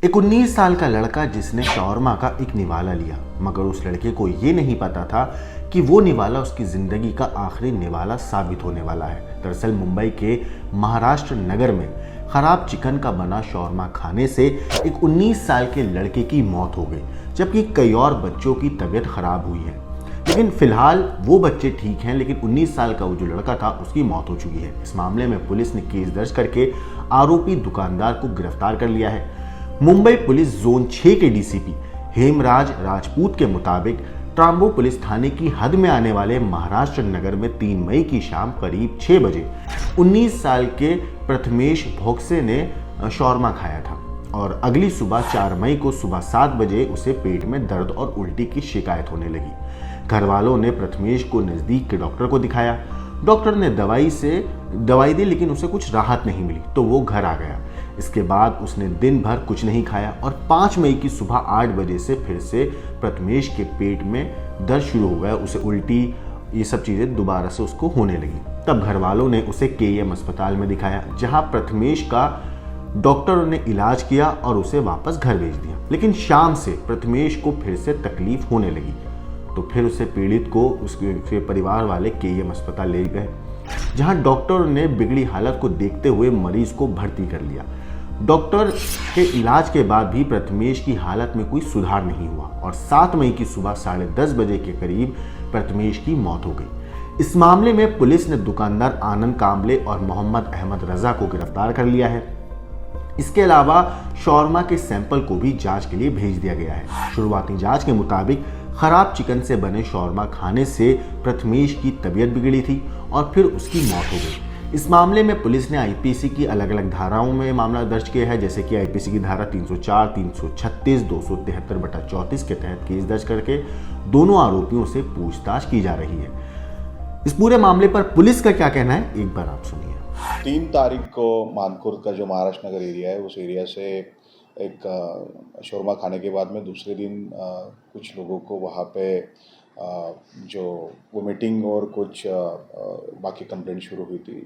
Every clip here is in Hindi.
एक 19 साल का लड़का जिसने शॉर्मा का एक निवाला लिया, मगर उस लड़के को ये नहीं पता था कि वो निवाला उसकी जिंदगी का आखिरी निवाला साबित होने वाला है। दरअसल मुंबई के महाराष्ट्र नगर में खराब चिकन का बना शॉर्मा खाने से एक 19 साल के लड़के की मौत हो गई, जबकि कई और बच्चों की तबीयत खराब हुई है। लेकिन फिलहाल वो बच्चे ठीक हैं, लेकिन 19 साल का वो जो लड़का था उसकी मौत हो चुकी है। इस मामले में पुलिस ने केस दर्ज करके आरोपी दुकानदार को गिरफ्तार कर लिया है। मुंबई पुलिस जोन 6 के डीसीपी हेमराज राजपूत के मुताबिक ट्राम्बो पुलिस थाने की हद में आने वाले महाराष्ट्र नगर में 3 मई की शाम करीब 6 बजे 19 साल के प्रथमेश भोगसे ने शॉर्मा खाया था और अगली सुबह 4 मई को सुबह 7 बजे उसे पेट में दर्द और उल्टी की शिकायत होने लगी। घर वालों ने प्रथमेश को नज़दीक के डॉक्टर को दिखाया। डॉक्टर ने दवाई दी, लेकिन उसे कुछ राहत नहीं मिली तो वो घर आ गया। इसके बाद उसने दिन भर कुछ नहीं खाया और 5 मई की सुबह 8 बजे से फिर से प्रथमेश के पेट में दर्द शुरू हो गया। उसे उल्टी, ये सब चीज़ें दोबारा से उसको होने लगी। तब घर वालों ने उसे केएम अस्पताल में दिखाया, जहां प्रथमेश का डॉक्टरों ने इलाज किया और उसे वापस घर भेज दिया। लेकिन शाम से प्रथमेश को फिर से तकलीफ होने लगी, तो फिर उसे पीड़ित को उसके परिवार वाले केएम अस्पताल ले गए, जहां डॉक्टर ने बिगड़ी हालत को देखते हुए मरीज को भर्ती कर लिया। डॉक्टर के इलाज के बाद भी प्रथमेश की हालत में कोई सुधार नहीं हुआ और 7 मई की सुबह 10:30 बजे के करीब प्रथमेश की मौत हो गई। इस मामले में पुलिस ने दुकानदार आनंद कांबले और मोहम्मद अहमद रजा को गिरफ्तार कर लिया है। इसके अलावा शॉर्मा के सैंपल को भी जांच के लिए भेज दिया गया है। शुरुआती जांच के मुताबिक खराब चिकन से बने शॉर्मा खाने से प्रथमेश की तबीयत बिगड़ी थी और फिर उसकी मौत हो गई। इस मामले में पुलिस ने आईपीसी की अलग अलग धाराओं में मामला दर्ज किया है, जैसे कि आईपीसी की धारा 304, 336, 273/34 के तहत केस दर्ज करके दोनों आरोपियों से पूछताछ की जा रही है। इस पूरे मामले पर पुलिस का क्या कहना है, एक बार आप सुनिए। 3 तारीख को मानकुर्द का जो महाराष्ट्र नगर एरिया है, उस एरिया से एक शोरमा खाने के बाद में दूसरे दिन कुछ लोगों को वहाँ पे जो वोमिटिंग और कुछ बाकी कंप्लेंट शुरू हुई थी।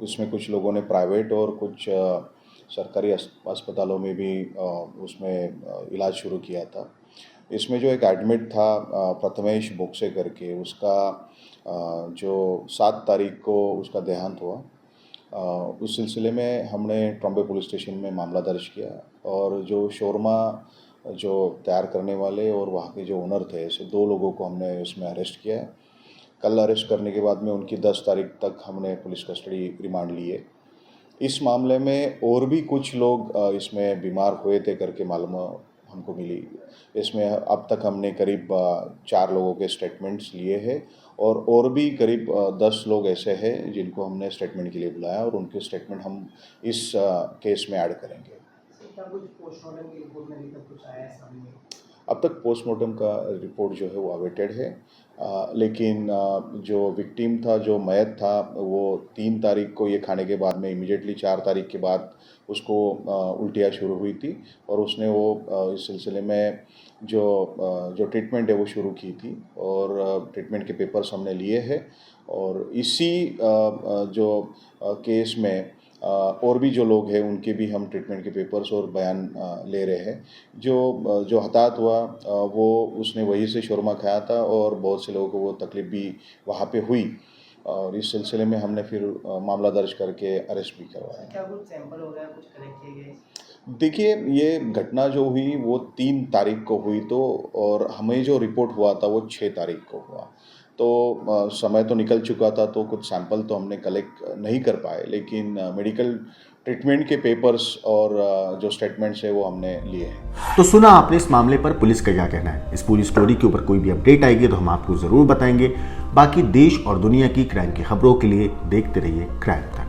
उसमें कुछ लोगों ने प्राइवेट और कुछ सरकारी अस्पतालों में भी उसमें इलाज शुरू किया था। इसमें जो एक एडमिट था प्रथमेश भोगसे करके, उसका जो 7 तारीख को उसका देहांत हुआ। उस सिलसिले में हमने ट्रॉम्बे पुलिस स्टेशन में मामला दर्ज किया और जो शोरमा जो तैयार करने वाले और वहाँ के जो ओनर थे, ऐसे 2 लोगों को हमने उसमें अरेस्ट किया है। कल अरेस्ट करने के बाद में उनकी 10 तारीख तक हमने पुलिस कस्टडी रिमांड लिए। इस मामले में और भी कुछ लोग इसमें बीमार हुए थे करके मालूम हमको मिली। इसमें अब तक हमने करीब 4 लोगों के स्टेटमेंट्स लिए हैं और भी करीब 10 लोग ऐसे हैं जिनको हमने स्टेटमेंट के लिए बुलाया और उनके स्टेटमेंट हम इस केस में ऐड करेंगे। अब तक पोस्टमार्टम का रिपोर्ट जो है वो अवेटेड है, लेकिन जो विक्टिम था, जो मयत था, वो 3 तारीख को ये खाने के बाद में इमीडिएटली 4 तारीख के बाद उसको उल्टियाँ शुरू हुई थी और उसने वो इस सिलसिले में जो ट्रीटमेंट है वो शुरू की थी और ट्रीटमेंट के पेपर्स हमने लिए हैं और इसी जो केस में और भी जो लोग हैं उनके भी हम ट्रीटमेंट के पेपर्स और बयान ले रहे हैं। जो हताहत हुआ वो उसने वहीं से शोरमा खाया था और बहुत से लोगों को वो तकलीफ भी वहाँ पे हुई और इस सिलसिले में हमने फिर मामला दर्ज करके अरेस्ट भी करवाया। क्या कुछ सैंपल हो गया, कुछ कलेक्ट किए गए? देखिए, ये घटना जो हुई वो 3 तारीख को हुई तो, और हमें जो रिपोर्ट हुआ था वो 6 तारीख को हुआ, तो समय तो निकल चुका था, तो कुछ सैंपल तो हमने कलेक्ट नहीं कर पाए, लेकिन मेडिकल ट्रीटमेंट के पेपर्स और जो स्टेटमेंट्स है वो हमने लिए हैं। तो सुना आपने इस मामले पर पुलिस का क्या कहना है। इस पूरी स्टोरी के ऊपर कोई भी अपडेट आएगी तो हम आपको ज़रूर बताएंगे। बाकी देश और दुनिया की क्राइम की खबरों के लिए देखते रहिए क्राइम टाइम।